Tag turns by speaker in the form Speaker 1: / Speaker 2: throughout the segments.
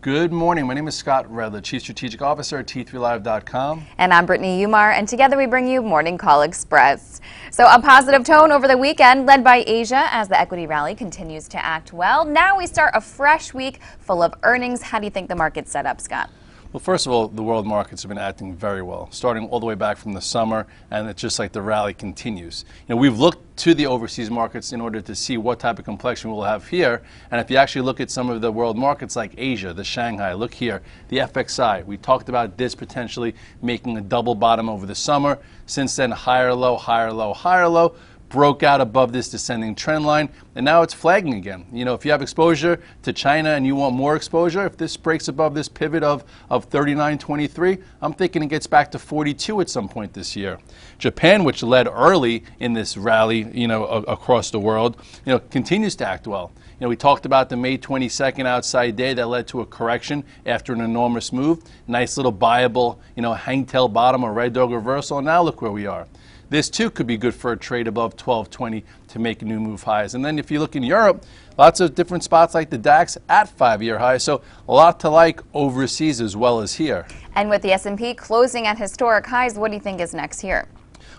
Speaker 1: Good morning. My name is Scott Redler, Chief Strategic Officer at T3Live.com.
Speaker 2: And I'm Brittany Umar, and together we bring you Morning Call Express. So a positive tone over the weekend, led by Asia as the equity rally continues to act well. Now we start a fresh week full of earnings. How do you think the market's set up, Scott?
Speaker 1: Well, first of all, the world markets have been acting very well, starting all the way back from the summer, and it's just like the rally continues. We've looked to the overseas markets in order to see what type of complexion we'll have here, and if you actually look at some of the world markets like Asia, the Shanghai, look here, the FXI, we talked about this potentially making a double bottom over the summer. Since then, higher low, higher low, higher low. Broke out above this descending trend line, and now it's flagging again. If you have exposure to China and you want more exposure, if this breaks above this pivot of 39.23, I'm thinking it gets back to 42 at some point this year. Japan, which led early in this rally, across the world, continues to act well. We talked about the May 22nd outside day that led to a correction after an enormous move. Nice little buyable, hangtail bottom or red dog reversal, and now look where we are. This too could be good for a trade above 12.20 to make new move highs. And then if you look in Europe, lots of different spots like the DAX at 5-year highs. So a lot to like overseas as well as here. And
Speaker 2: with the S&P closing at historic highs, what do you think is next here?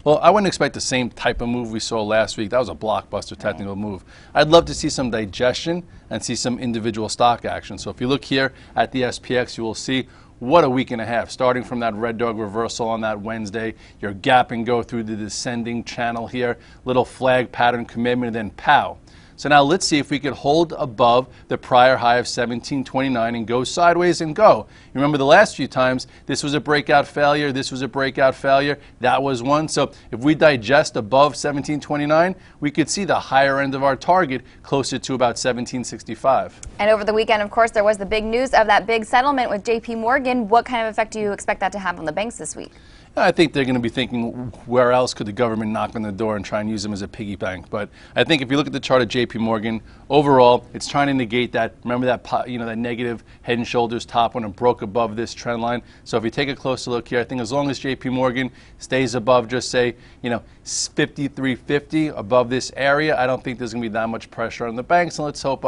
Speaker 1: Well, I wouldn't expect the same type of move we saw last week. That was a blockbuster technical move. I'd love to see some digestion and see some individual stock action. So if you look here at the SPX, you will see what a week and a half. Starting from that red dog reversal on that Wednesday, your gap and go through the descending channel here, little flag pattern commitment, and then pow. So now let's see if we could hold above the prior high of 17.29 and go sideways and go. You remember the last few times, this was a breakout failure, this was a breakout failure, that was one. So if we digest above 17.29, we could see the higher end of our target closer to about 17.65.
Speaker 2: And over the weekend, of course, there was the big news of that big settlement with JP Morgan. What kind of effect do you expect that to have on the banks this week?
Speaker 1: I think they're going to be thinking, where else could the government knock on the door and try and use them as a piggy bank? But I think if you look at the chart of JP Morgan, overall, it's trying to negate that. Remember that, that negative head and shoulders top when it broke above this trend line. So if you take a closer look here, I think as long as JP Morgan stays above, just say, 53.50 above this area, I don't think there's going to be that much pressure on the banks. And let's hope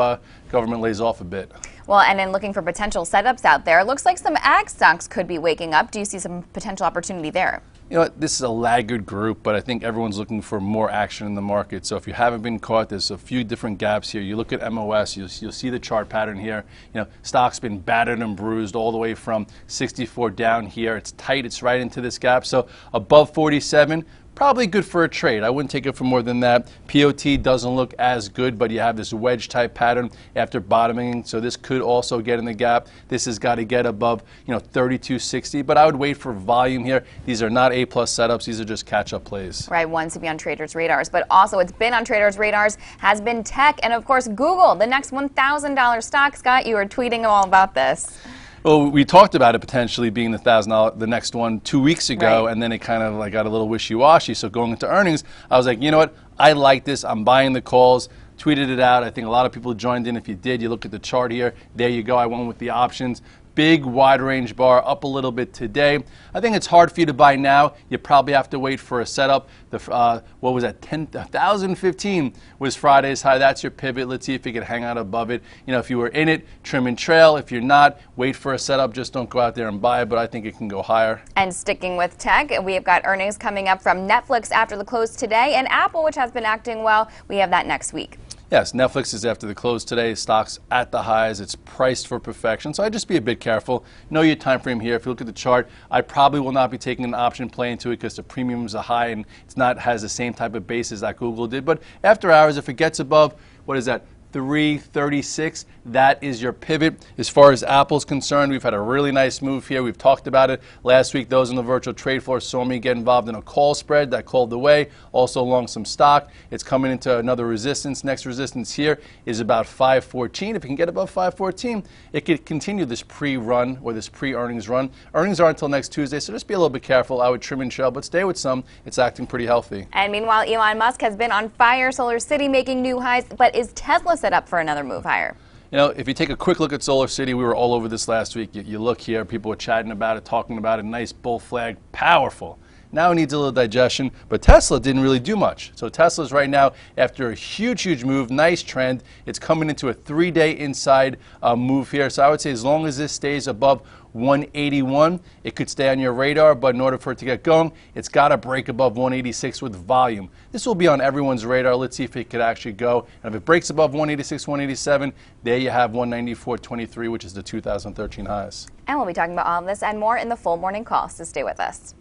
Speaker 1: government lays off a bit.
Speaker 2: Well, and in looking for potential setups out there, it looks like some ag stocks could be waking up. Do you see some potential opportunity there?
Speaker 1: This is a laggard group, but I think everyone's looking for more action in the market. So if you haven't been caught, there's a few different gaps here. You look at MOS, you'll see the chart pattern here. Stock's been battered and bruised all the way from 64 down here. It's tight, it's right into this gap. So above 47, probably good for a trade. I wouldn't take it for more than that. POT doesn't look as good, but you have this wedge type pattern after bottoming, so this could also get in the gap. This has got to get above 32.60, but I would wait for volume here. These are not A-plus setups. These are just catch-up plays.
Speaker 2: Right, ones to be on traders' radars, but also it's been on traders' radars has been tech and, of course, Google, the next $1,000 stock. Scott, you were tweeting all about this.
Speaker 1: Well, we talked about it potentially being the $1,000, the next one 2 weeks ago,
Speaker 2: right.
Speaker 1: And then it kind of got a little wishy-washy. So going into earnings, I was like, you know what? I like this. I'm buying the calls. Tweeted it out. I think a lot of people joined in. If you did, you look at the chart here. There you go. I went with the options. Big wide range bar up a little bit today. I think it's hard for you to buy now. You probably have to wait for a setup. What was that? 1,015 was Friday's high. That's your pivot. Let's see if you can hang out above it. If you were in it, trim and trail. If you're not, wait for a setup. Just don't go out there and buy it, but I think it can go higher.
Speaker 2: And sticking with tech, we have got earnings coming up from Netflix after the close today, and Apple, which has been acting well. We have that next week.
Speaker 1: Yes, Netflix is after the close today. Stock's at the highs. It's priced for perfection. So I'd just be a bit careful. Know your time frame here. If you look at the chart, I probably will not be taking an option play into it because the premium is a high and it's not has the same type of basis that Google did. But after hours, if it gets above, what is that? 336, that is your pivot. As far as Apple's concerned, we've had a really nice move here. We've talked about it last week. Those on the virtual trade floor saw me get involved in a call spread that called the way, also along some stock. It's coming into another resistance. Next resistance here is about 514. If you can get above 514, it could continue this pre-run or this pre-earnings run. Earnings are until next Tuesday, so just be a little bit careful. I would trim and trail, but stay with some. It's acting pretty healthy.
Speaker 2: And meanwhile, Elon Musk has been on fire. Solar City making new highs, but is Tesla set up for another move higher?
Speaker 1: If you take a quick look at Solar City, we were all over this last week. You look here, people were chatting about it, talking about it, nice bull flag, powerful. Now it needs a little digestion, but Tesla didn't really do much. So Tesla's right now, after a huge move, nice trend. It's coming into a 3-day inside move here. So I would say as long as this stays above 181, it could stay on your radar, but in order for it to get going, it's got to break above 186 with volume. This will be on everyone's radar. Let's see if it could actually go. And if it breaks above 186, 187, there you have 194.23, which is the 2013 highs.
Speaker 2: And we'll be talking about all of this and more in the full morning call, so stay with us.